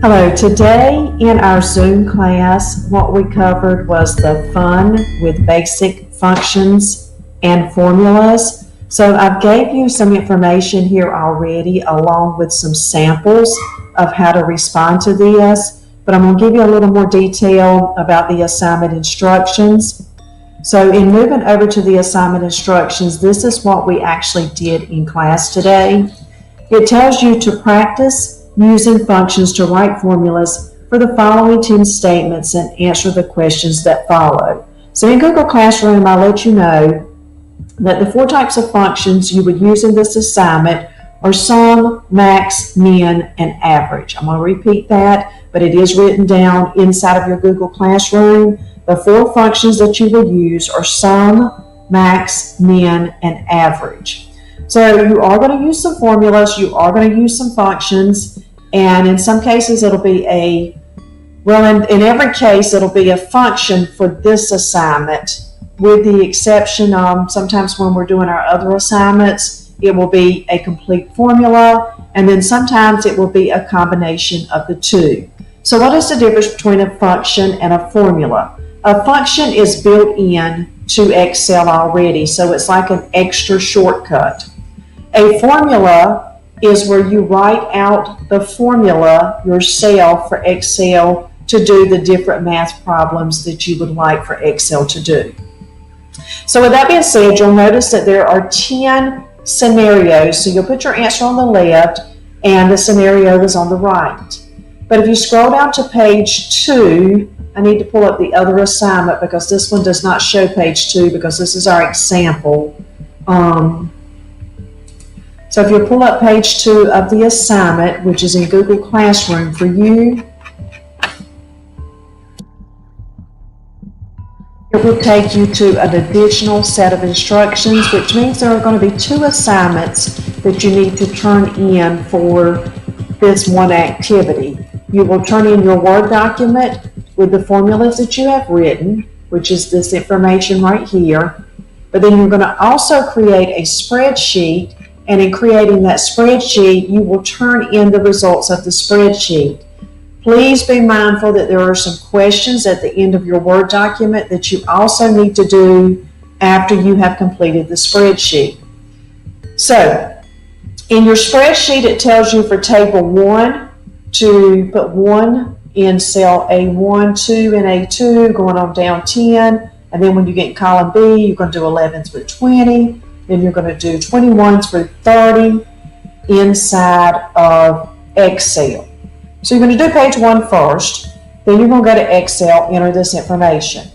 Hello, today in our Zoom class, what we covered was the fun with basic functions and formulas. So I've gave you some information here already along with some samples of how to respond to this, but I'm going to give you a little more detail about the assignment instructions. So in moving over to the assignment instructions, this is what we actually did in class today. It tells you to practice using functions to write formulas for the following 10 statements and answer the questions that follow. So in Google Classroom, I'll let you know that the 4 types of functions you would use in this assignment are sum, max, min, and average. I'm going to repeat that, but it is written down inside of your Google Classroom. The 4 functions that you would use are sum, max, min, and average. So you are going to use some formulas, you are going to use some functions, and in some cases it'll be in every case it'll be a function for this assignment, with the exception sometimes when we're doing our other assignments, it will be a complete formula, and then sometimes it will be a combination of the two. So what is the difference between a function and a formula? A function is built in to Excel already, so it's like an extra shortcut. A formula is where you write out the formula yourself for Excel to do the different math problems that you would like for Excel to do. So with that being said, you'll notice that there are 10 scenarios. So you'll put your answer on the left and the scenario is on the right. But if you scroll down to page 2, I need to pull up the other assignment because this one does not show page 2 because this is our example. So if you pull up page 2 of the assignment, which is in Google Classroom for you, it will take you to an additional set of instructions, which means there are going to be 2 assignments that you need to turn in for this one activity. You will turn in your Word document with the formulas that you have written, which is this information right here, but then you're going to also create a spreadsheet. And in creating that spreadsheet, you will turn in the results of the spreadsheet. Please be mindful that there are some questions at the end of your Word document that you also need to do after you have completed the spreadsheet. So, in your spreadsheet, it tells you for table 1 to put 1 in cell A1, 2 in A2, going on down 10, and then when you get in column B, you're going to do 11 through 20. Then you're going to do 21 through 30 inside of Excel. So you're going to do page 1 first. Then you're going to go to Excel, enter this information.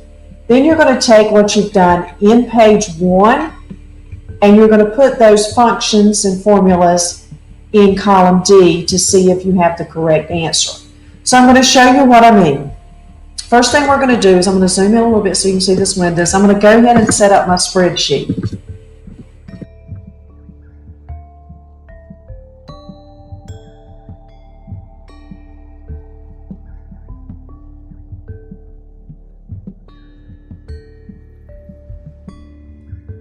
Then you're going to take what you've done in page 1 and you're going to put those functions and formulas in column D to see if you have the correct answer. So I'm going to show you what I mean. First thing we're going to do is I'm going to zoom in a little bit so you can see this window. So I'm going to go ahead and set up my spreadsheet.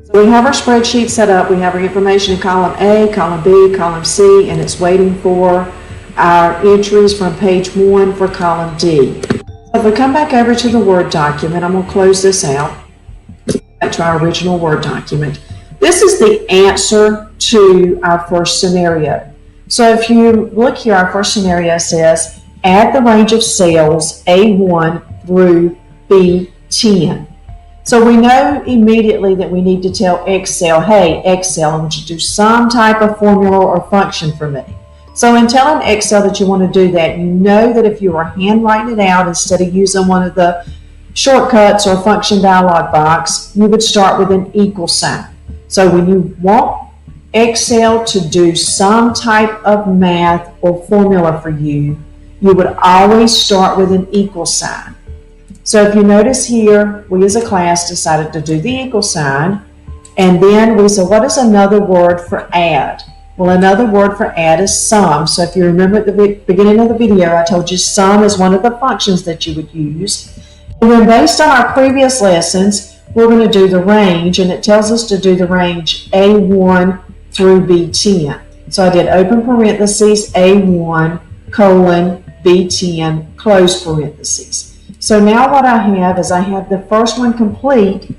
So we have our spreadsheet set up. We have our information in column A, column B, column C, and it's waiting for our entries from page 1 for column D. So if we come back over to the Word document, I'm going to close this out, back to our original Word document. This is the answer to our first scenario. So if you look here, our first scenario says, add the range of cells A1 through B10. So we know immediately that we need to tell Excel, hey, Excel, I want you to do some type of formula or function for me. So in telling Excel that you want to do that, you know that if you were handwriting it out instead of using one of the shortcuts or function dialog box, you would start with an equal sign. So when you want Excel to do some type of math or formula for you, you would always start with an equal sign. So if you notice here, we as a class decided to do the equal sign, and then we said, what is another word for add? Well, another word for add is sum. So if you remember at the beginning of the video, I told you sum is one of the functions that you would use. And then based on our previous lessons, we're going to do the range, and it tells us to do the range A1 through B10. So I did open parentheses A1, colon, B10, close parentheses. So now what I have is I have the first one complete,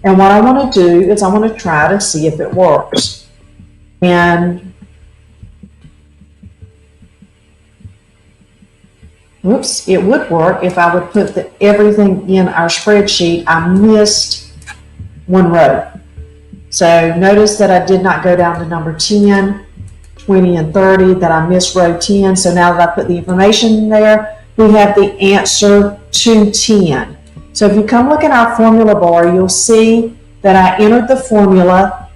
and what I want to do is I want to try to see if it works. And whoops, it would work if I would put everything in our spreadsheet. I missed one row. So notice that I did not go down to number 10, 20, and 30, that I missed row 10. So now that I put the information in there, we have the answer to 10. So if you come look at our formula bar, you'll see that I entered the formula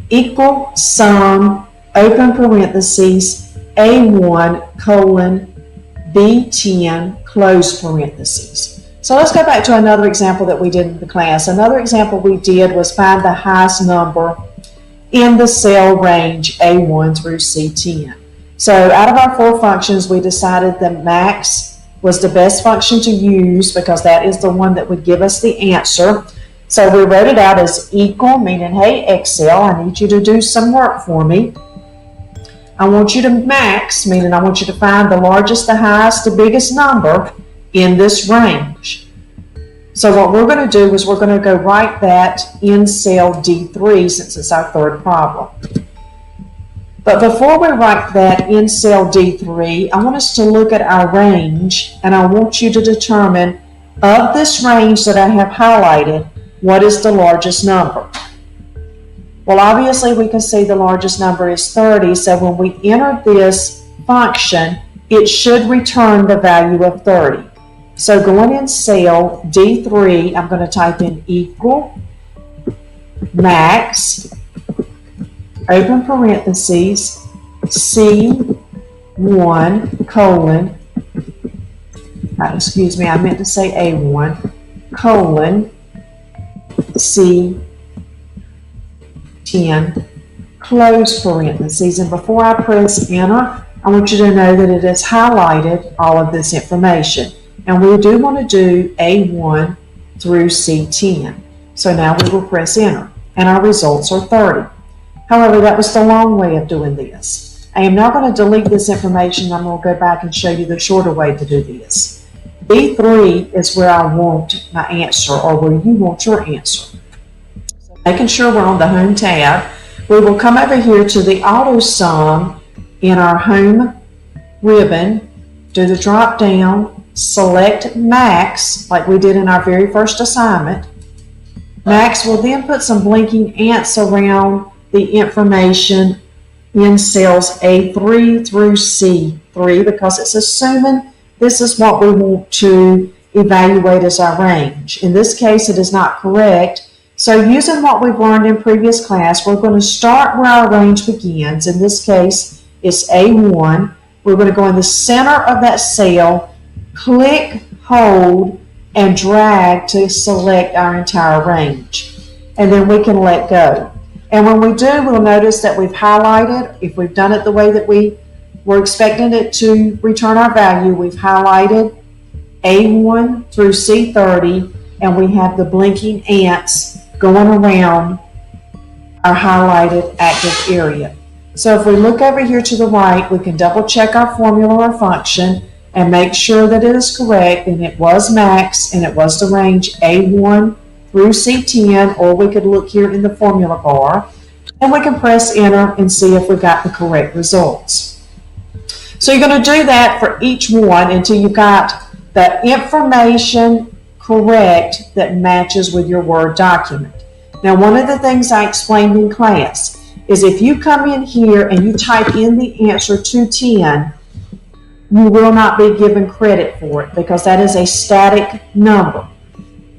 equal sum, open parentheses, A1 colon B10 close parentheses. So let's go back to another example that we did in the class. Another example we did was find the highest number in the cell range A1 through C10. So out of our four functions, we decided that max was the best function to use because that is the one that would give us the answer. So we wrote it out as equal, meaning, hey, Excel, I need you to do some work for me. I want you to max, meaning I want you to find the largest, the highest, the biggest number in this range. So what we're going to do is we're going to go write that in cell D3 since it's our third problem. But before we write that in cell D3, I want us to look at our range, and I want you to determine of this range that I have highlighted, what is the largest number? Well, obviously we can see the largest number is 30, so when we enter this function, it should return the value of 30. So going in cell D3, I'm going to type in equal max, open parentheses, C1 colon, excuse me, I meant to say A1 colon C10 close parentheses. And before I press enter, I want you to know that it has highlighted all of this information. And we do want to do A1 through C10. So now we will press enter, and our results are 30. However, that was the long way of doing this. I am now going to delete this information. I'm going to go back and show you the shorter way to do this. B3 is where I want my answer, or where you want your answer. So making sure we're on the Home tab, we will come over here to the Auto Sum in our Home ribbon, do the drop down, select Max, like we did in our very first assignment. Max will then put some blinking ants around the information in cells A3 through C3 because it's assuming this is what we want to evaluate as our range. In this case, it is not correct. So using what we've learned in previous class, we're going to start where our range begins. In this case, it's A1. We're going to go in the center of that cell, click, hold, and drag to select our entire range. And then we can let go. And when we do, we'll notice that we've highlighted, if we've done it the way that we were expecting it to return our value, we've highlighted A1 through C30, and we have the blinking ants going around our highlighted active area. So if we look over here to the right, we can double check our formula or function and make sure that it is correct, and it was max, and it was the range A1 through C10, or we could look here in the formula bar, and we can press enter and see if we got the correct results. So you're going to do that for each one until you've got the information correct that matches with your Word document. Now, one of the things I explained in class is if you come in here and you type in the answer to 10, you will not be given credit for it because that is a static number.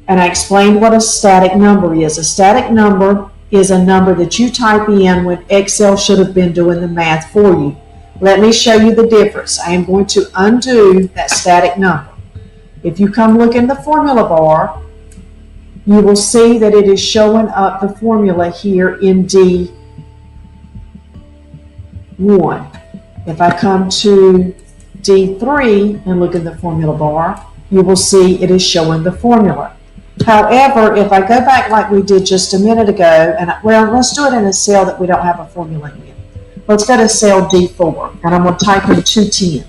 And I explained what a static number is. A static number is a number that you type in when Excel should have been doing the math for you. Let me show you the difference. I am going to undo that static number. If you come look in the formula bar, you will see that it is showing up the formula here in D1. If I come to D3 and look in the formula bar, you will see it is showing the formula. However, if I go back like we did just a minute ago, and well, let's do it in a cell that we don't have a formula in. let's go to cell D4, and I'm going to type in 210.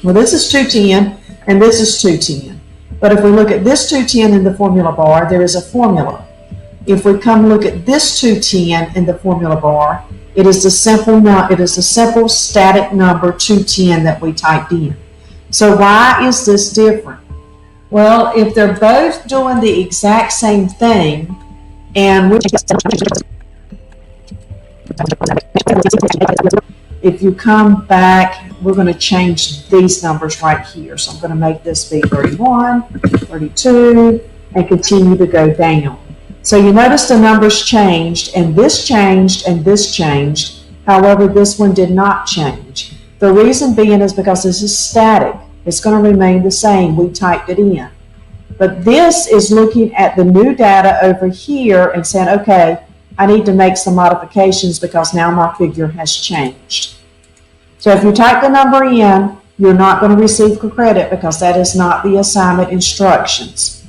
Well, this is 210, and this is 210. But if we look at this 210 in the formula bar, there is a formula. If we come look at this 210 in the formula bar, it is the simple static number 210 that we typed in. So why is this different? Well, if they're both doing the exact same thing, and if you come back, we're going to change these numbers right here. So I'm going to make this be 31, 32, and continue to go down. So you notice the numbers changed, and this changed, and this changed. However, this one did not change. The reason being is because this is static. It's going to remain the same. We typed it in. But this is looking at the new data over here and saying, okay, I need to make some modifications because now my figure has changed. So if you type the number in, you're not going to receive credit because that is not the assignment instructions.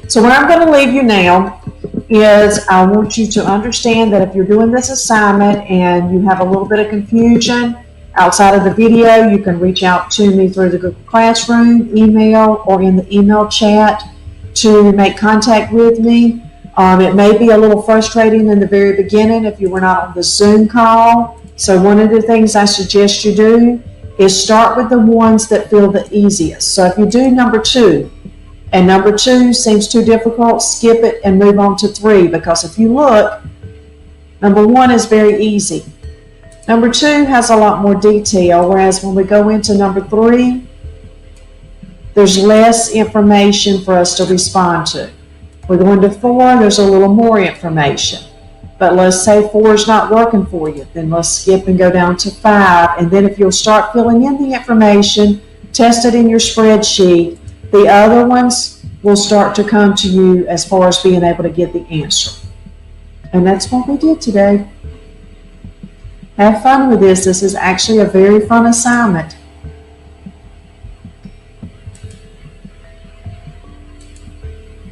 So where I'm going to leave you now is I want you to understand that if you're doing this assignment and you have a little bit of confusion outside of the video, you can reach out to me through the Google Classroom, email, or in the email chat to make contact with me. It may be a little frustrating in the very beginning if you were not on the Zoom call. So one of the things I suggest you do is start with the ones that feel the easiest. So if you do number 2, and number 2 seems too difficult, skip it and move on to 3, because if you look, number 1 is very easy. Number 2 has a lot more detail, whereas when we go into number 3, there's less information for us to respond to. We're going to 4, there's a little more information. But let's say 4 is not working for you, then let's skip and go down to 5. And then if you'll start filling in the information, test it in your spreadsheet, the other ones will start to come to you as far as being able to get the answer. And that's what we did today. Have fun with this. This is actually a very fun assignment.